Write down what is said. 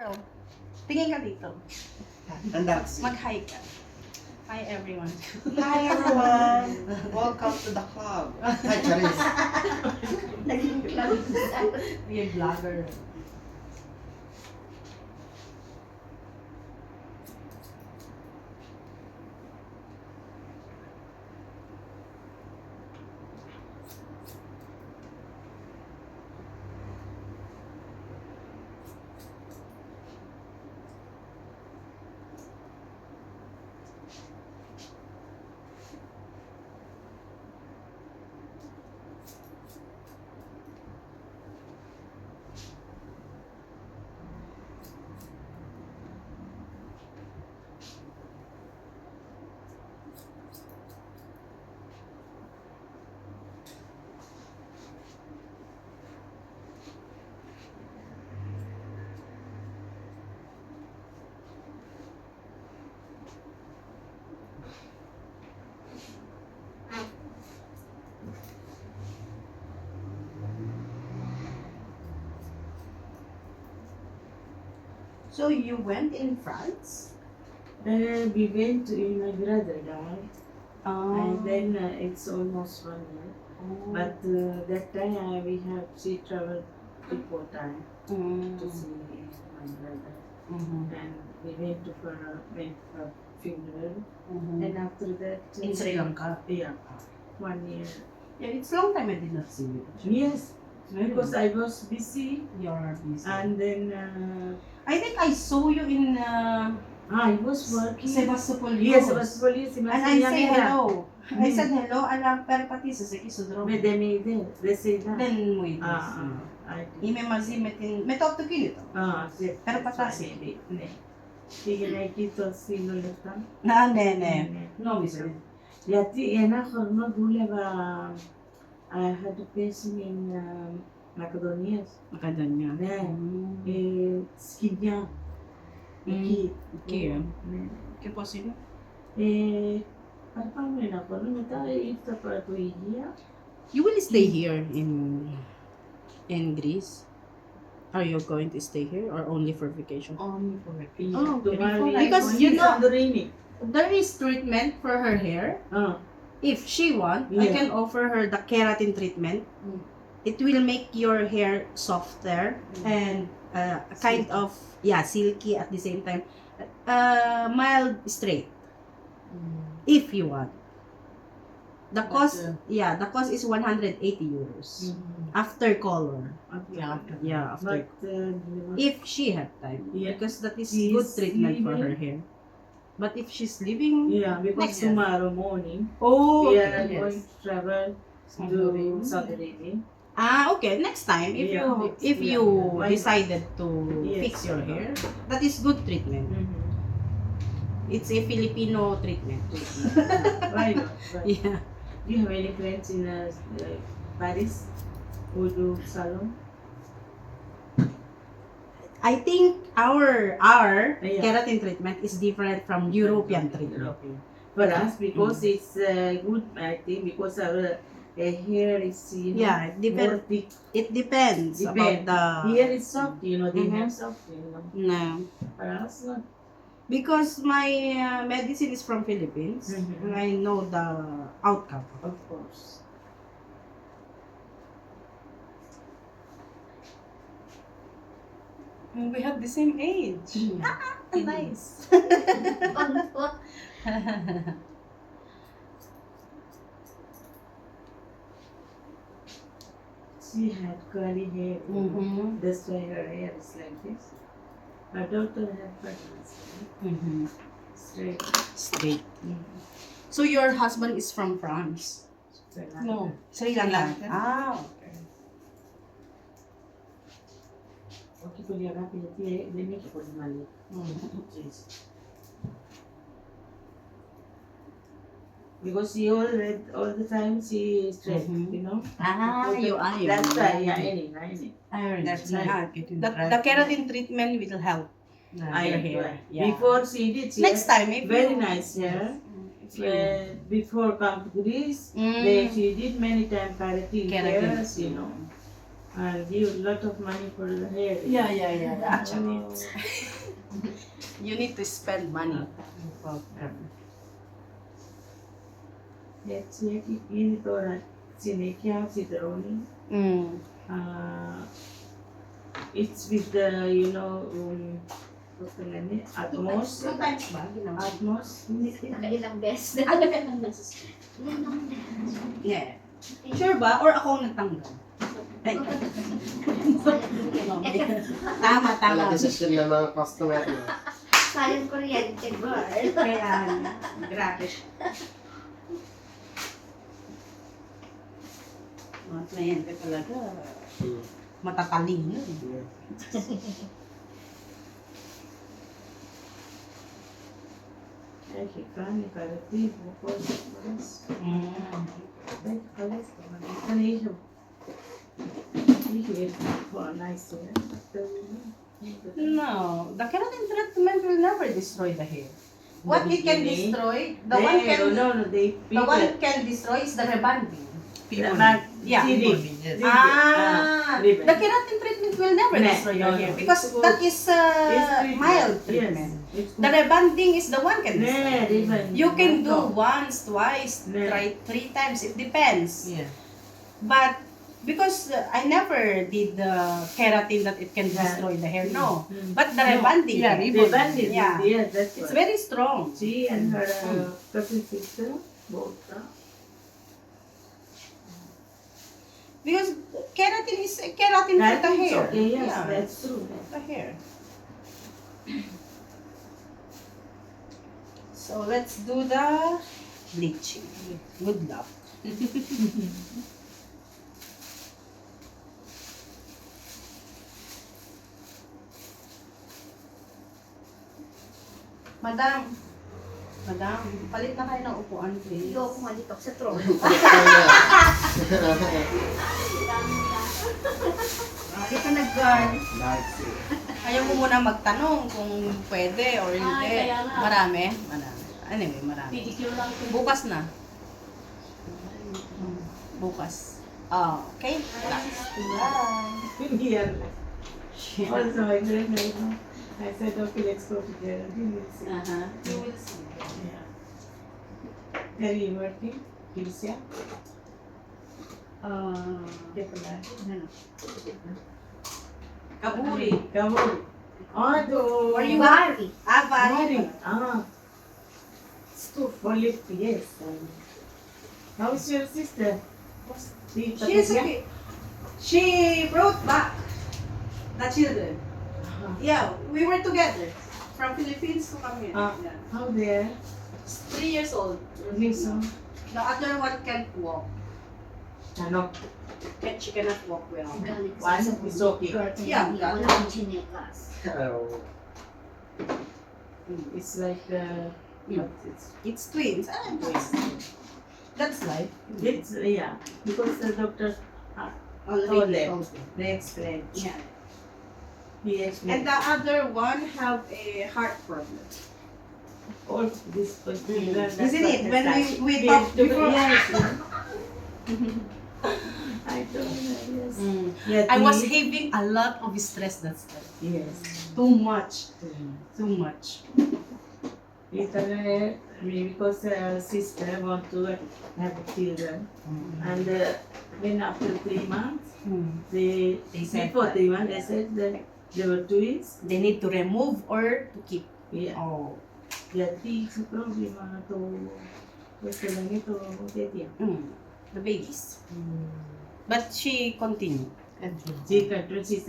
Pearl, tingin ka dito. And that's it. Mag-hi ka. Hi everyone. Hi everyone! Welcome to the club. Hi Charis. Naging club. You're vlogger. So you went in France? We went in my brother died, and Oh. then it's almost 1 year. But that time she traveled 3-4 times to see my brother, and we went for funeral, and after that In Sri Lanka? yeah, 1 year. Yeah, it's long time I did not see you. Yes, because I was busy, You're busy. and then I think I saw you in I was working. Sebastopol. Yes, Sebastopol. And I say hello. I said hello, alam, pero pati sa Isodro. Mais they made it. They say that. Then we I did. Ime mazimetin, metotto kinito. Sì. Pero patasi. Sige na ikito sino leftan. Na, ne. No, we said. Yati ena khorno dule ba I had a patient in Macedonia. Makadanya. Ne. Skinya. Iki. Okay. Ne. Que possible? Parang na ko no meta ita para to iya. You will stay here in Greece? Are you going to stay here or only for vacation? Only for Oh, okay. Because you know- Santorini. There is treatment for her hair. If she want, I Yeah. can offer her the keratin treatment. It will make your hair softer and a kind of silky at the same time. Mild straight if you want. The cost is 180 euros after color. Yeah, after. But If she have time, Yeah. because that is She's good treatment for her leaving. hair. But if she's leaving, yeah, because Next year. tomorrow morning oh, we okay, are yes. going to travel Santorini. to Santorini. Okay. Next time, if Yeah, you why not? decided to Yes. fix your hair, that is good treatment. It's a Filipino treatment. Why not? Why? Yeah. Do you have any friends in Paris who do salon? I think our Yeah. keratin treatment is different from European treatment. European. For us, because it's good, I think, because our hair is Yeah, it more depends. thick. It depends about Depend. the. Here is soft, they Mhm. have soft, No. For us, not. Because my medicine is from Philippines, Mhm. and I know the outcome. Of course. We have the same age. Nice. She had curly hair. Mm-hmm. That's why her hair is like this. Her daughter had buttons. Mm-hmm. Straight. Straight. So your husband is from France? No. Sri Lanka. Lanka. Ah, okay. Okay, put your happy here. Let me put my lip. Jeez. Because she all the time she is straight, Mhm. you know. Ah, you are. That's why, yeah, any. That's right. The keratin treatment will help I your hair. Yeah. Before she did, she Next had time, if very you, nice hair. If you, Before come to Greece, she did many times keratin hairs, you know, and give a lot of money for the hair. Yeah. Actually, Oh. You need to spend money. Let's make it in for Sinekia Citroni. It's with the, what's the name? Atmos. Two times ba? Ginawa? Atmos. Nakailang beses. Yeah. Sure ba? Or ako ang nagtanggal? Ay. Tama, Wala tama. decision ng mga customer mo. Sayang kuryente, girl. Kaya, grabe. Mga kliyente talaga, matatalino. Ay, kikani, karatibo, polis. Ay, kalis, kanisyo. Here for nice hair. No, the keratin treatment will never destroy the hair. What it can beginning, destroy, the one they can destroy is the rebonding. Yeah. Ribbon. The keratin treatment will never No, destroy your no, hair no. because that is mild treatment. The rebonding is the one can destroy. You can do once, twice, No. three times. It depends. Yeah. But because I never did the keratin that it can destroy the hair. No. But the rebonding. Yeah, can. rebonding. Yeah. Yeah, that's It's what. very strong. She and her cousin sister both. Because keratin is keratin for the hair. Okay, yes, Yeah, that's true. the hair. So let's do the bleaching. Good luck. Madam, palit na kayo ng upuan, please. Hindi ako malitok sa throne. Hindi ka nag-guard. That's it. Ayaw mo muna magtanong kung pwede or hindi. kaya nga. Marami? Anyway, marami. Pedicure lang. Bukas na. Bukas. Okay. Relax. Here. Also, my friend, I said, okay, let's go together. We will see. You will see. Yeah. Are you working? Kilsia? Kaburi. Kabul. Oh, Are you Bari. Vari. It's too fully, yes. How's your sister? She's okay. She brought back the children. Yeah, we were together. From Philippines to come here. Ah. Yeah. How there? 3 years old. Listen. The other one can't walk. Ano? She cannot walk well. One is okay. Yeah. Wala akong chinelas. Oh. It's like, but It's twins. That's life. it's, yeah. Because the doctor Already. them. They explained. Yeah. He And explained. the other one have a heart problem. All this particular. Isn't it? When we talked before. Yes. I told her, yes. Yeah, I was he- having a lot of stress that time. Yes. Too much. Too much. Later, because sister want to have children, and then after 3 months, they said before that, 3 months yeah. they said that they were twins. They need to remove or to keep. Yeah. Oh. Jadi sa problema to gusto lang ito tiya. The babies. But she continued. She control. She said